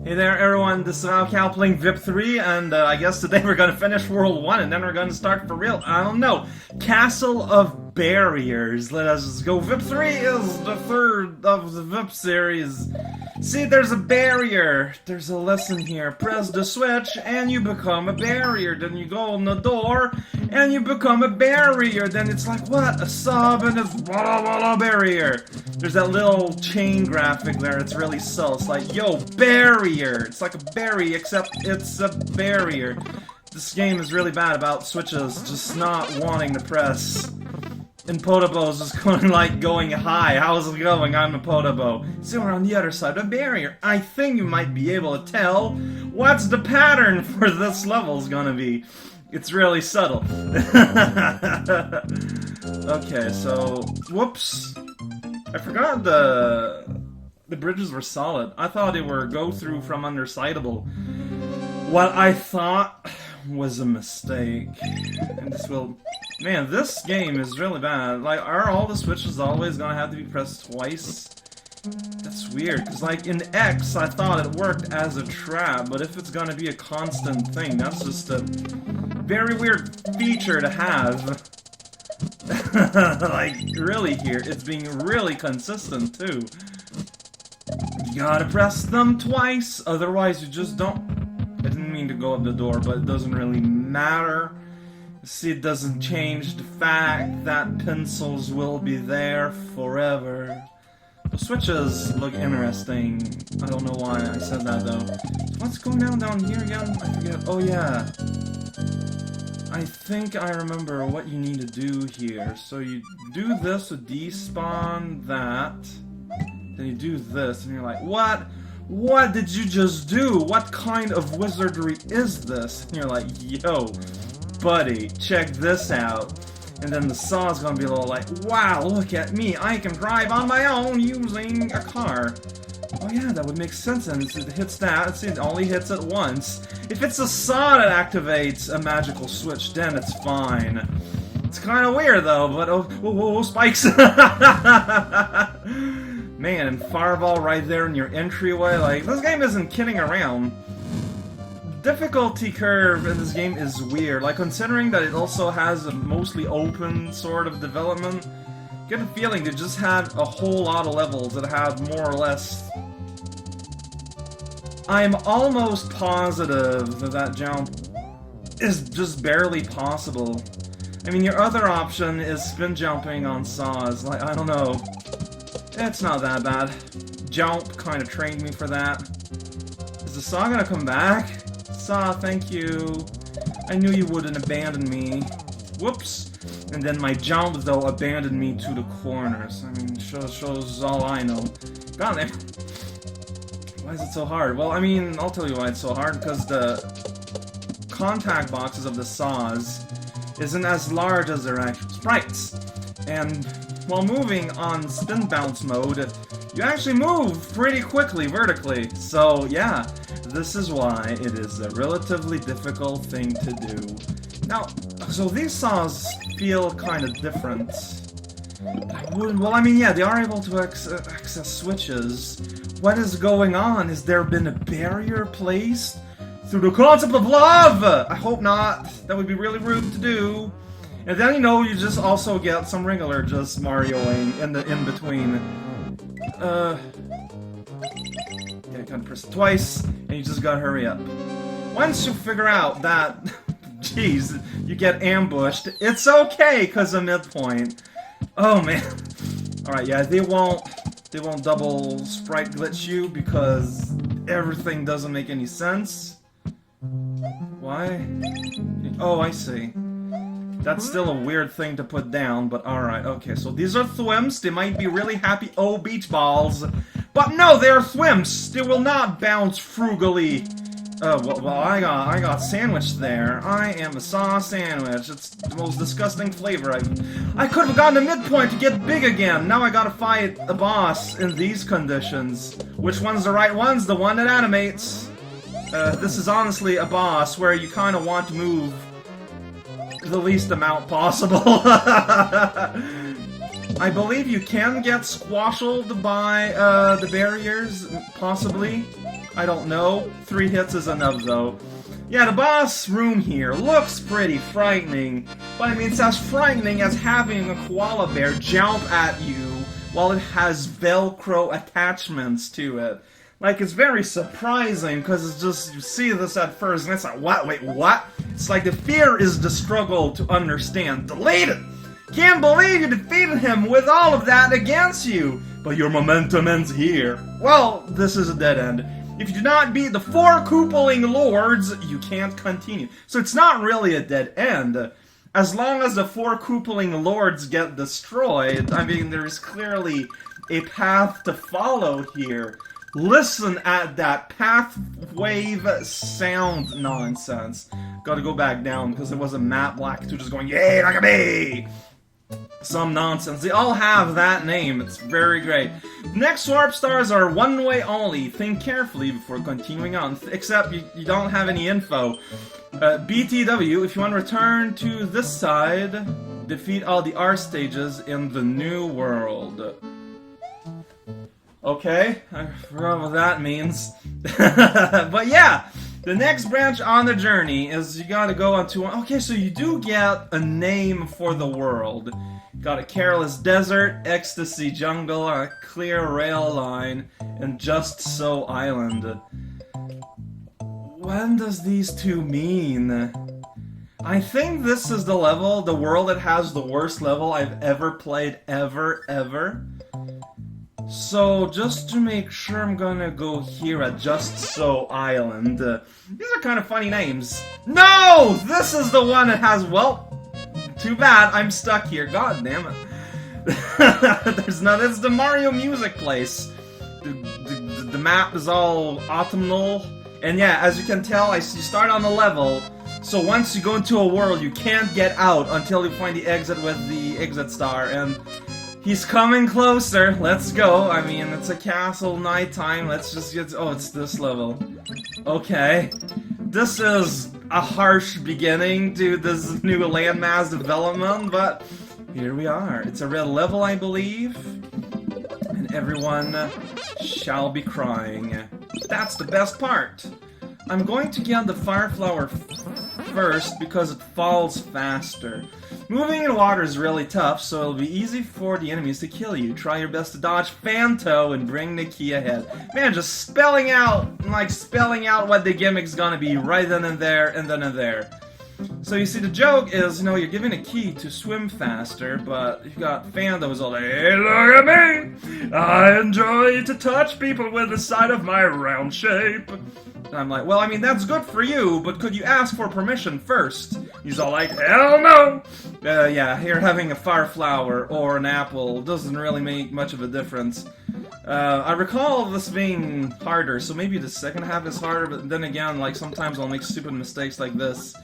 Hey there everyone, this is Cal playing VIP3, and I guess today we're gonna finish World 1 and then we're gonna start for real. I don't know. Castle of Barriers. Let us just go. VIP3 is the third of the VIP series. See, there's a barrier. There's a lesson here. Press the switch and you become a barrier. Then you go on the door and you become a barrier. Then it's like, what? A sub and it's blah blah barrier. There's that little chain graphic there. It's really subtle. It's like, yo, barrier. It's like a berry, except it's a barrier. This game is really bad about switches just not wanting to press. And Podobo's is going high. How's it going? I'm a Podobo. See, we're on the other side of the barrier. I think you might be able to tell what's the pattern for this level's gonna be. It's really subtle. Okay, so whoops. I forgot the bridges were solid. I thought they were go through from Untitled. What I thought was a mistake. And this will... Man, this game is really bad. Like, are all the switches always gonna have to be pressed twice? That's weird, because like in X, I thought it worked as a trap, but if it's gonna be a constant thing, that's just a very weird feature to have. Like, really here, it's being really consistent, too. You gotta press them twice, otherwise you just don't... I didn't mean to go up the door, but it doesn't really matter. See, it doesn't change the fact that pencils will be there forever. The switches look interesting. I don't know why I said that, though. So what's going on down here again? I forget. Oh, yeah. I think I remember what you need to do here. So you do this to despawn that. Then you do this, and you're like, what? What did you just do? What kind of wizardry is this? And you're like, yo, buddy, check this out. And then the saw's gonna be a little like, wow, look at me, I can drive on my own using a car. Oh yeah, that would make sense, and it hits that, it only hits it once. If it's a saw that activates a magical switch, then it's fine. It's kind of weird though, but oh, spikes! Man, and fireball right there in your entryway, like, this game isn't kidding around. Difficulty curve in this game is weird, like, considering that it also has a mostly open sort of development, I get the feeling they just had a whole lot of levels that had more or less... I'm almost positive that that jump is just barely possible. I mean, your other option is spin jumping on saws, like, I don't know. It's not that bad. Jump kind of trained me for that. Is the saw gonna come back? Saw, thank you. I knew you wouldn't abandon me. Whoops. And then my jump, though, abandoned me to the corners. I mean, shows all I know. Got there. Why is it so hard? Well, I mean, I'll tell you why it's so hard. Because the contact boxes of the saws isn't as large as their actual sprites. And while moving on spin bounce mode, you actually move pretty quickly vertically. So yeah, this is why it is a relatively difficult thing to do. Now, so these saws feel kind of different. Well, I mean, yeah, they are able to access switches. What is going on? Has there been a barrier placed through the concept of love? I hope not. That would be really rude to do. And then, you know, you just also get some regular just Marioing in the in-between. Yeah, you gotta press it twice, and you just gotta hurry up. Once you figure out that, jeez, you get ambushed, it's okay, cause of midpoint. Oh man. Alright, yeah, they won't double sprite glitch you, because everything doesn't make any sense. Why? Oh, I see. That's still a weird thing to put down, but alright, okay, so these are thwimps, they might be really happy, oh, beach balls, but no, they're thwimps, they will not bounce frugally. Well, I got sandwiched there. I am a saw sandwich, it's the most disgusting flavor I could have gotten a midpoint to get big again, now I gotta fight a boss in these conditions. Which one's the right one's the one that animates. This is honestly a boss where you kinda want to move the least amount possible. I believe you can get squashed by the barriers, possibly. I don't know. 3 hits is enough, though. Yeah, the boss room here looks pretty frightening, but I mean, it's as frightening as having a koala bear jump at you while it has Velcro attachments to it. Like, it's very surprising, because it's just, you see this at first, and it's like, what? Wait, what? It's like the fear is the struggle to understand. Delete it! Can't believe you defeated him with all of that against you! But your momentum ends here. Well, this is a dead end. If you do not beat the 4 Koopling Lords, you can't continue. So it's not really a dead end. As long as the 4 Koopling Lords get destroyed, I mean, there's clearly a path to follow here. Listen at that path wave sound nonsense. Gotta go back down because it was a Matt Black 2 just going, yay, like a bee! Some nonsense. They all have that name. It's very great. Next warp stars are one way only. Think carefully before continuing on. Except you don't have any info. BTW, if you want to return to this side, defeat all the R stages in the new world. Okay, I forgot what that means. But yeah, the next branch on the journey is you gotta go onto... Okay, so you do get a name for the world. Got a Careless Desert, Ecstasy Jungle, a Clear Rail Line, and Just So Island. What does these two mean? I think this is the level, the world that has the worst level I've ever played, ever. So, just to make sure, I'm gonna go here at Just So Island. These are kind of funny names. No! This is the one that has, well... Too bad, I'm stuck here. God damn it. There's no... It's the Mario Music place. The map is all autumnal. And yeah, as you can tell, you start on the level. So once you go into a world, you can't get out until you find the exit with the exit star. And he's coming closer. Let's go. I mean, it's a castle nighttime. Let's just get... Oh, it's this level. Okay. This is a harsh beginning to this new landmass development, but here we are. It's a red level, I believe, and everyone shall be crying. That's the best part. I'm going to get the fire flower first because it falls faster. Moving in water is really tough, so it'll be easy for the enemies to kill you. Try your best to dodge Phanto and bring the key ahead. Man, just spelling out what the gimmick's gonna be right then and there, and then and there. So you see, the joke is, you know, you're given a key to swim faster, but you've got Phanto who's all like, hey, look at me! I enjoy to touch people with the side of my round shape. And I'm like, well, I mean, that's good for you, but could you ask for permission first? He's all like, hell no! Yeah, here having a fire flower or an apple doesn't really make much of a difference. I recall this being harder, so maybe the second half is harder, but then again, like, sometimes I'll make stupid mistakes like this,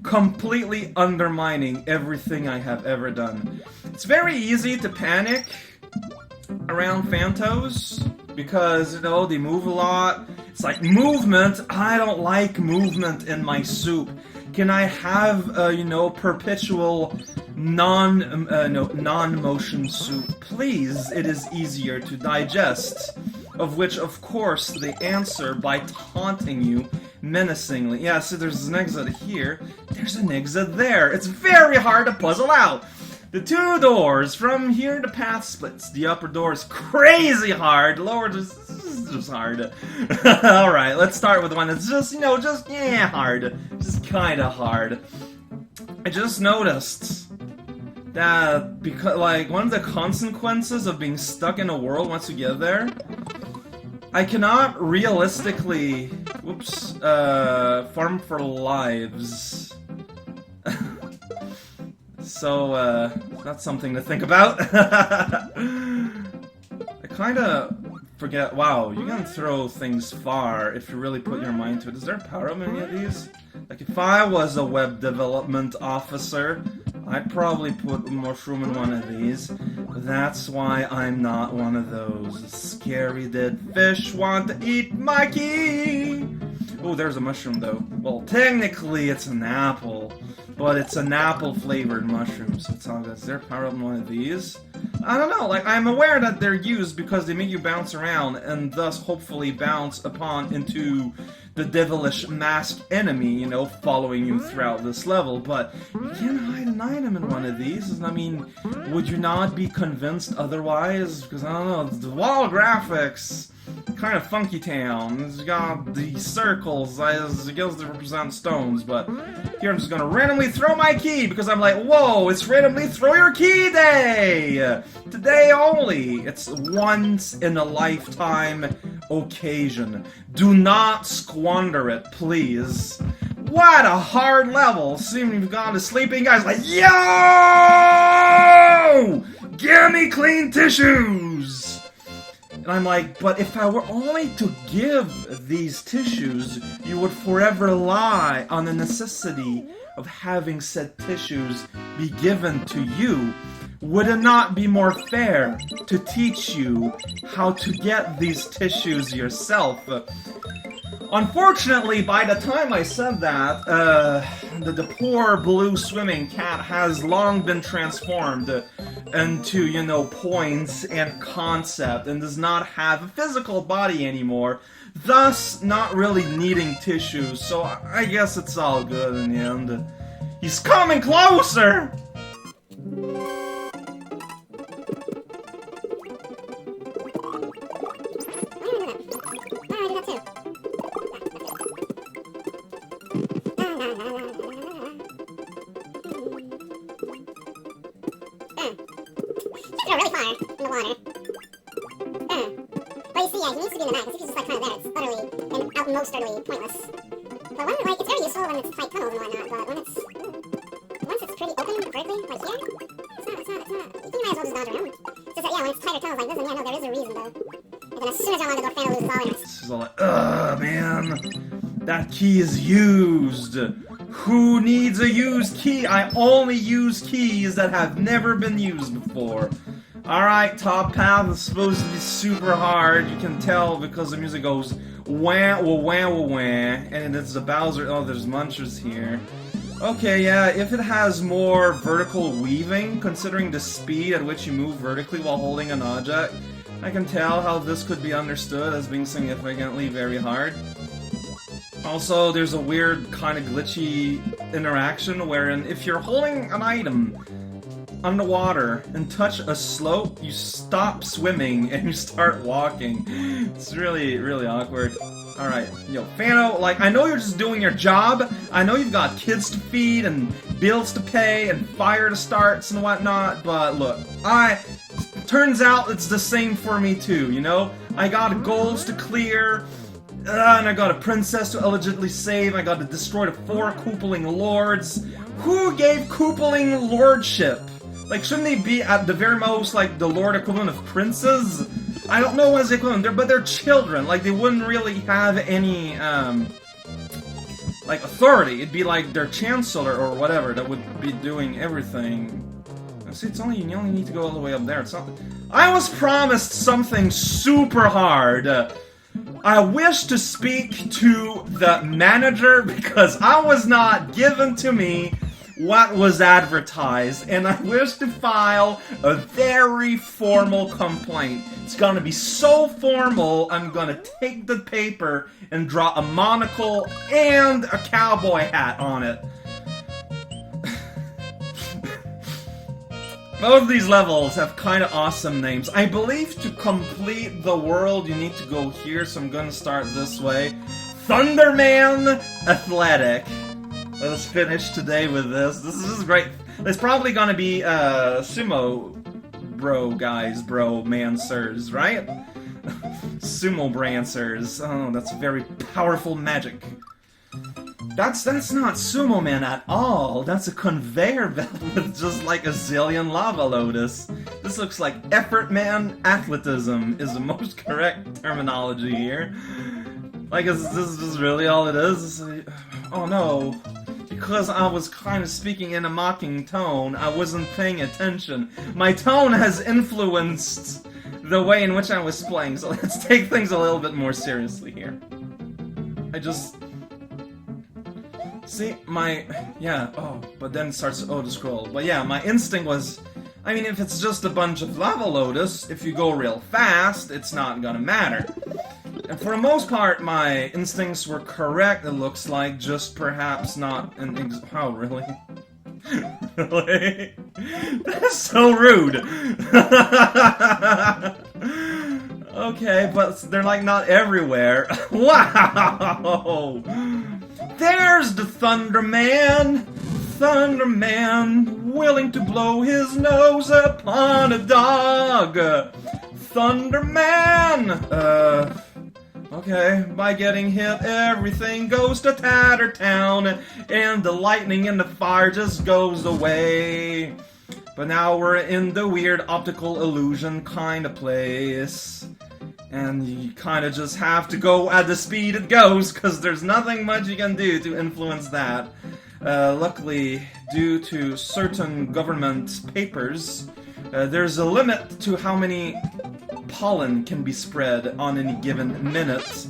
completely undermining everything I have ever done. It's very easy to panic around Phantos, because, you know, they move a lot. It's like, movement? I don't like movement in my soup. Can I have, you know, perpetual non-motion soup? Please, it is easier to digest. Of which, of course, they answer by taunting you menacingly. Yeah, so there's an exit here. There's an exit there. It's very hard to puzzle out. The 2 doors, from here the path splits. The upper door is crazy hard. Lower is just hard. Alright, let's start with one that's just, you know, hard. Just kinda hard. I just noticed that, because, like, one of the consequences of being stuck in a world once you get there, I cannot realistically, farm for lives. So, that's something to think about. I kinda forget, wow, you can throw things far if you really put your mind to it. Is there power up in any of these? Like, if I was a web development officer, I'd probably put a mushroom in one of these. But that's why I'm not one of those. Scary dead fish want to eat my key! Oh, there's a mushroom, though. Well, technically, it's an apple. But it's an apple-flavored mushroom, so it's all good. Is there power up in one of these? I don't know, like, I'm aware that they're used because they make you bounce around and thus hopefully bounce upon into the devilish masked enemy, you know, following you throughout this level, but you can't hide an item in one of these. I mean, would you not be convinced otherwise? Because, I don't know, the wall graphics, kind of funky town. It's got the circles, as it goes to represent stones, but here I'm just gonna randomly throw my key, because I'm like, whoa, it's randomly throw your key day! Today only! It's once in a lifetime occasion. Do not squander it, please. What a hard level! Seeing you've gone to sleeping guys like, yo! Give me clean tissues! And I'm like, but if I were only to give these tissues, you would forever rely on the necessity of having said tissues be given to you. Would it not be more fair to teach you how to get these tissues yourself? Unfortunately, by the time I said that, the poor blue swimming cat has long been transformed into, you know, points and concept, and does not have a physical body anymore, thus not really needing tissues, so I guess it's all good in the end. He's coming closer! Really far in the water. But you see, yeah, he needs to be in the back, because if he's just like kind of there, it's utterly and most utterly pointless. But when, like, it's very useful when it's tight tunnels and whatnot, but when it's once it's pretty open vertically, like here, it's not, you might as well just dodge around. It's just that, yeah, when it's tighter tunnels like this, then yeah, no, there is a reason though. And then as soon as I'm on the door, Phantom loses all interest. This is all like, ugh, man. That key is used. Who needs a used key? I only use keys that have never been used before. Alright, top path is supposed to be super hard. You can tell because the music goes wah wah wah wah wah, and it's the Bowser. Oh, there's Munchers here. Okay, yeah, if it has more vertical weaving, considering the speed at which you move vertically while holding an object, I can tell how this could be understood as being significantly very hard. Also, there's a weird kind of glitchy interaction wherein if you're holding an item underwater and touch a slope, you stop swimming and you start walking. It's really, really awkward. Alright, yo, Fano, like, I know you're just doing your job. I know you've got kids to feed and bills to pay and fire to start and whatnot, but look, turns out it's the same for me too, you know? I got goals to clear, and I got a princess to allegedly save, I got to destroy the 4 Koopaling lords. Who gave Koopaling lordship? Like, shouldn't they be at the very most, like, the lord equivalent of princes? I don't know what's the equivalent, but they're children. Like, they wouldn't really have any, like, authority. It'd be like their chancellor or whatever that would be doing everything. See, it's only, you only need to go all the way up there. It's not... I was promised something super hard. I wish to speak to the manager because I was not given to me what was advertised, and I wish to file a very formal complaint. It's gonna be so formal, I'm gonna take the paper and draw a monocle and a cowboy hat on it. Both of these levels have kind of awesome names. I believe to complete the world you need to go here, so I'm gonna start this way. Thundermen Athletic. Let us finish today with this. This is great. There's probably gonna be sumo bro mancers, right? Sumo brancers. Oh, that's very powerful magic. That's not Sumo Man at all. That's a conveyor belt with just like a zillion lava lotus. This looks like Effort Man Athleticism is the most correct terminology here. Like, is this just really all it is? Oh no. Because I was kind of speaking in a mocking tone, I wasn't paying attention. My tone has influenced the way in which I was playing, so let's take things a little bit more seriously here. See, but then it starts to auto-scroll. But yeah, my instinct was, I mean, if it's just a bunch of lava lotus, if you go real fast, it's not gonna matter. And for the most part, my instincts were correct, it looks like, just perhaps not an oh, really? Really? That's so rude! Okay, but they're like not everywhere. Wow! There's the Thunderman! Thunderman, willing to blow his nose upon a dog! Thunderman! Okay, by getting hit, everything goes to Tattertown, and the lightning and the fire just goes away. But now we're in the weird optical illusion kind of place. And you kind of just have to go at the speed it goes, because there's nothing much you can do to influence that. Luckily, due to certain government papers, there's a limit to how many pollen can be spread on any given minute,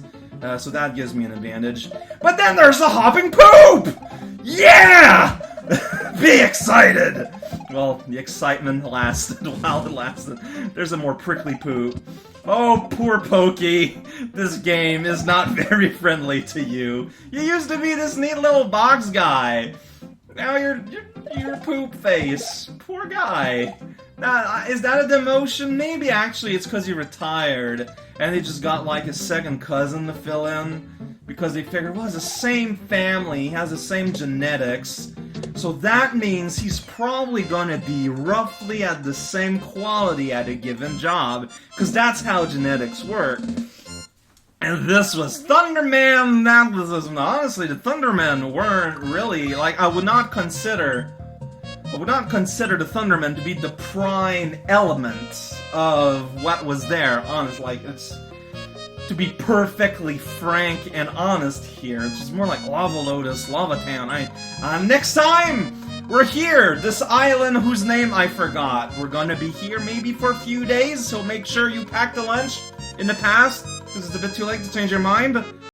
so that gives me an advantage. But then there's a hopping poop! Yeah! Be excited! Well, the excitement lasted while it lasted. There's a more prickly poop. Oh, poor Pokey. This game is not very friendly to you. You used to be this neat little box guy. Now you're poop face. Poor guy. Is that a demotion? Maybe actually it's because he retired and they just got like his second cousin to fill in because they figured, well, it's the same family, he has the same genetics, so that means he's probably gonna be roughly at the same quality at a given job, because that's how genetics work. And this was Thunderman. That was, honestly, the Thundermen weren't really, like, I would not consider the Thundermen to be the prime element of what was there, honestly. Like, it's, to be perfectly frank and honest here, it's just more like Lava Lotus, Lava Town. Next time, we're here, this island whose name I forgot. We're gonna be here maybe for a few days, so make sure you pack the lunch in the past, because it's a bit too late to change your mind.